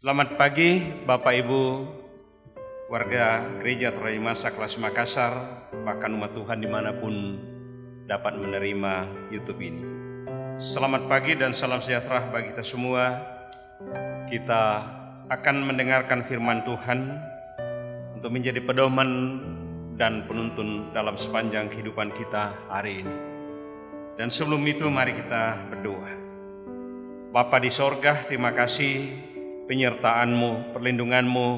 Selamat pagi Bapak Ibu, warga Gereja Toraja Masa Kelas Makassar, bahkan umat Tuhan dimanapun dapat menerima YouTube ini. Selamat pagi dan salam sejahtera bagi kita semua. Kita akan mendengarkan firman Tuhan untuk menjadi pedoman dan penuntun dalam sepanjang kehidupan kita hari ini. Dan sebelum itu mari kita berdoa. Bapa di sorga, terima kasih penyertaan-Mu, perlindungan-Mu.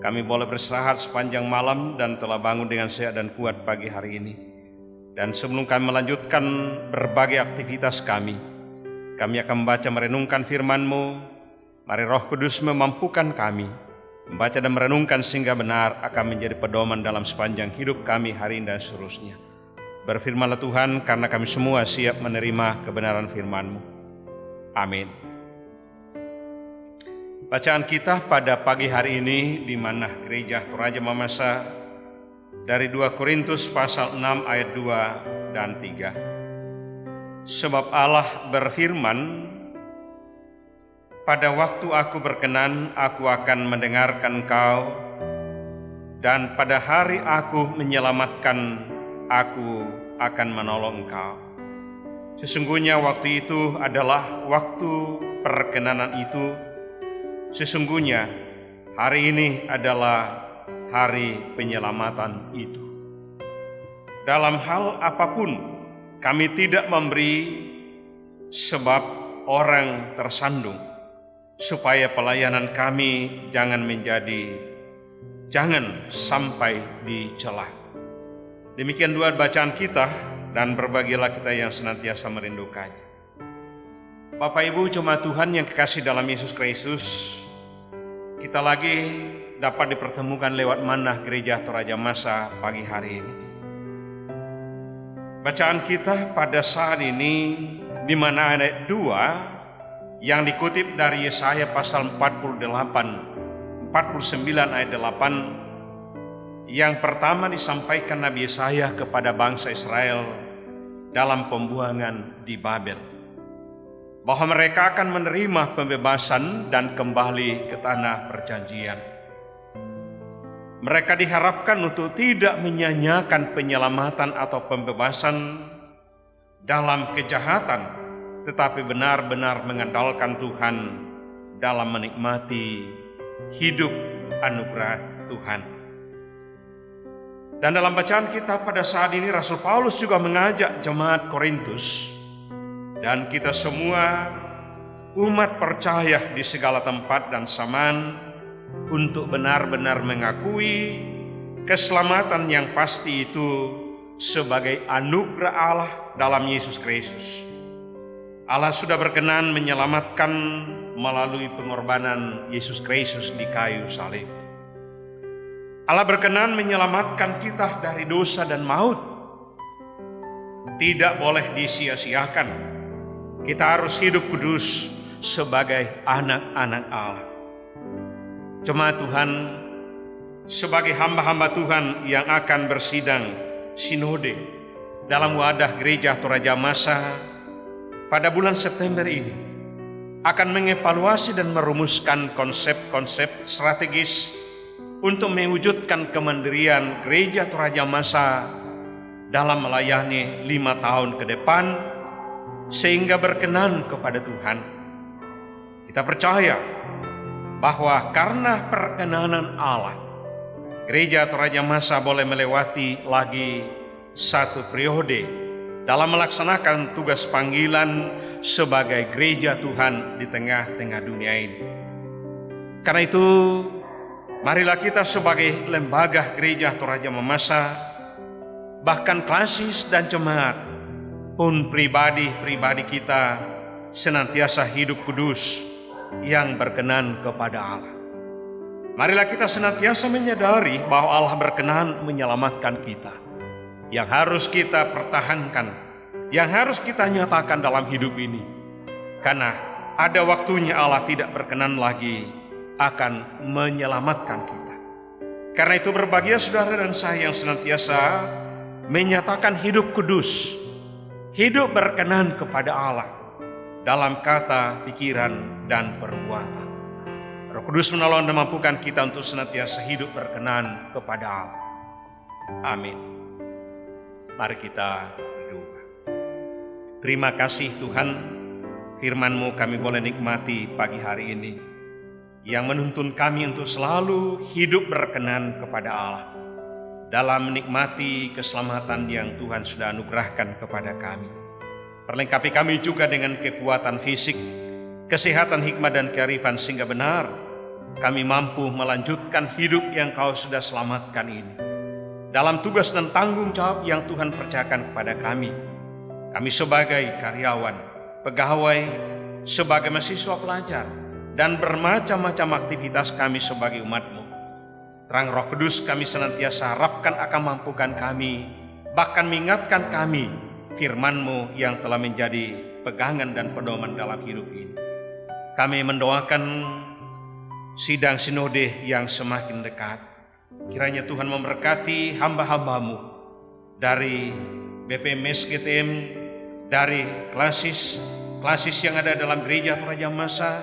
Kami boleh beristirahat sepanjang malam dan telah bangun dengan sehat dan kuat pagi hari ini. Dan sebelum kami melanjutkan berbagai aktivitas kami akan membaca merenungkan firman-Mu. Mari Roh Kudus memampukan kami membaca dan merenungkan sehingga benar akan menjadi pedoman dalam sepanjang hidup kami hari ini dan seterusnya. Berfirmanlah Tuhan, karena kami semua siap menerima kebenaran firman-Mu. Amin. Bacaan kita pada pagi hari ini di mana Gereja Toraja Mamasa dari 2 Korintus pasal 6 ayat 2 dan 3. Sebab Allah berfirman, pada waktu aku berkenan, aku akan mendengarkan engkau, dan pada hari aku menyelamatkan, aku akan menolong engkau. Sesungguhnya waktu itu adalah waktu perkenanan itu. Sesungguhnya hari ini adalah hari penyelamatan itu. Dalam hal apapun kami tidak memberi sebab orang tersandung, supaya pelayanan kami jangan sampai dicela. Demikian dua bacaan kita, dan berbahagialah kita yang senantiasa merindukannya. Bapak Ibu jemaat Tuhan yang kekasih dalam Yesus Kristus, kita lagi dapat dipertemukan lewat manah Gereja Toraja Masa pagi hari ini. Bacaan kita pada saat ini di mana ayat 2 yang dikutip dari Yesaya pasal 49 ayat 8. Yang pertama disampaikan Nabi Yesaya kepada bangsa Israel dalam pembuangan di Babel, bahwa mereka akan menerima pembebasan dan kembali ke tanah perjanjian. Mereka diharapkan untuk tidak menyanyiakan penyelamatan atau pembebasan dalam kejahatan, tetapi benar-benar mengandalkan Tuhan dalam menikmati hidup anugerah Tuhan. Dan dalam bacaan kita pada saat ini Rasul Paulus juga mengajak jemaat Korintus dan kita semua umat percaya di segala tempat dan zaman untuk benar-benar mengakui keselamatan yang pasti itu sebagai anugerah Allah dalam Yesus Kristus. Allah sudah berkenan menyelamatkan melalui pengorbanan Yesus Kristus di kayu salib. Allah berkenan menyelamatkan kita dari dosa dan maut. Tidak boleh disia-siakan. Kita harus hidup kudus sebagai anak-anak Allah. Jemaat Tuhan, sebagai hamba-hamba Tuhan yang akan bersidang sinode dalam wadah Gereja Toraja Masa pada bulan September ini, akan mengevaluasi dan merumuskan konsep-konsep strategis untuk mewujudkan kemandirian Gereja Toraja Masa dalam melayani 5 tahun ke depan, sehingga berkenan kepada Tuhan. Kita percaya bahwa karena perkenanan Allah, Gereja Toraja Masa boleh melewati lagi satu periode dalam melaksanakan tugas panggilan sebagai gereja Tuhan di tengah-tengah dunia ini. Karena itu, marilah kita sebagai lembaga Gereja Toraja Masa, bahkan klasis dan jemaat pun pribadi-pribadi kita senantiasa hidup kudus yang berkenan kepada Allah. Marilah kita senantiasa menyadari bahwa Allah berkenan menyelamatkan kita. Yang harus kita pertahankan, yang harus kita nyatakan dalam hidup ini. Karena ada waktunya Allah tidak berkenan lagi akan menyelamatkan kita. Karena itu berbahagia saudara dan saya yang senantiasa menyatakan hidup kudus, hidup berkenan kepada Allah dalam kata, pikiran, dan perbuatan. Roh Kudus menolong dan mampukan kita untuk senantiasa hidup berkenan kepada Allah. Amin. Mari kita berdoa. Terima kasih Tuhan, firman-Mu kami boleh nikmati pagi hari ini, yang menuntun kami untuk selalu hidup berkenan kepada Allah, dalam menikmati keselamatan yang Tuhan sudah anugerahkan kepada kami. Perlengkapi kami juga dengan kekuatan fisik, kesehatan, hikmat, dan kearifan, sehingga benar kami mampu melanjutkan hidup yang Kau sudah selamatkan ini, dalam tugas dan tanggung jawab yang Tuhan percayakan kepada kami. Kami sebagai karyawan, pegawai, sebagai mahasiswa pelajar, dan bermacam-macam aktivitas kami sebagai umat-Mu. Terang Roh Kudus kami senantiasa harapkan akan mampukan kami, bahkan mengingatkan kami firman-Mu yang telah menjadi pegangan dan pedoman dalam hidup ini. Kami mendoakan sidang sinode yang semakin dekat. Kiranya Tuhan memberkati hamba-hamba-Mu dari BPMS GTM, dari klasis yang ada dalam gereja Toraja Masa,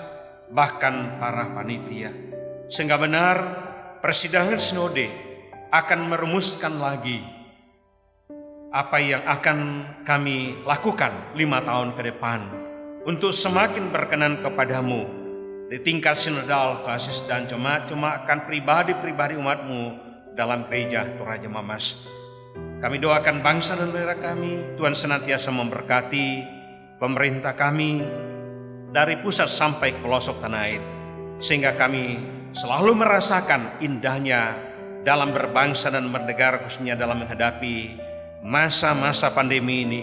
bahkan para panitia, sehingga benar persidangan sinode akan merumuskan lagi apa yang akan kami lakukan 5 tahun ke depan untuk semakin berkenan kepadamu di tingkat sinodal, klasis, dan jemaat-jemaat pribadi-pribadi umat-Mu dalam gereja Toraja Mamas. Kami doakan bangsa dan negara kami, Tuhan senantiasa memberkati pemerintah kami dari pusat sampai ke pelosok tanah air, sehingga kami selalu merasakan indahnya dalam berbangsa dan bernegara, khususnya dalam menghadapi masa-masa pandemi ini.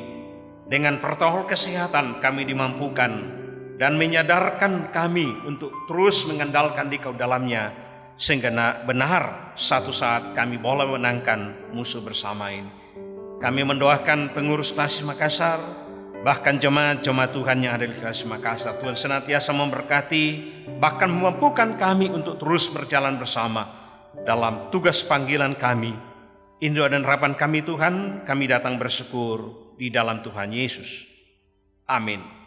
Dengan protokol kesehatan kami dimampukan dan menyadarkan kami untuk terus mengandalkan Dikau dalamnya, sehingga benar satu saat kami boleh menangkan musuh bersama ini. Kami mendoakan pengurus klasis Makassar, bahkan jemaat-jemaat Tuhan yang ada di klasis Makassar. Tuhan senantiasa memberkati, bahkan memampukan kami untuk terus berjalan bersama dalam tugas panggilan kami. Indra dan harapan kami Tuhan, kami datang bersyukur di dalam Tuhan Yesus. Amin.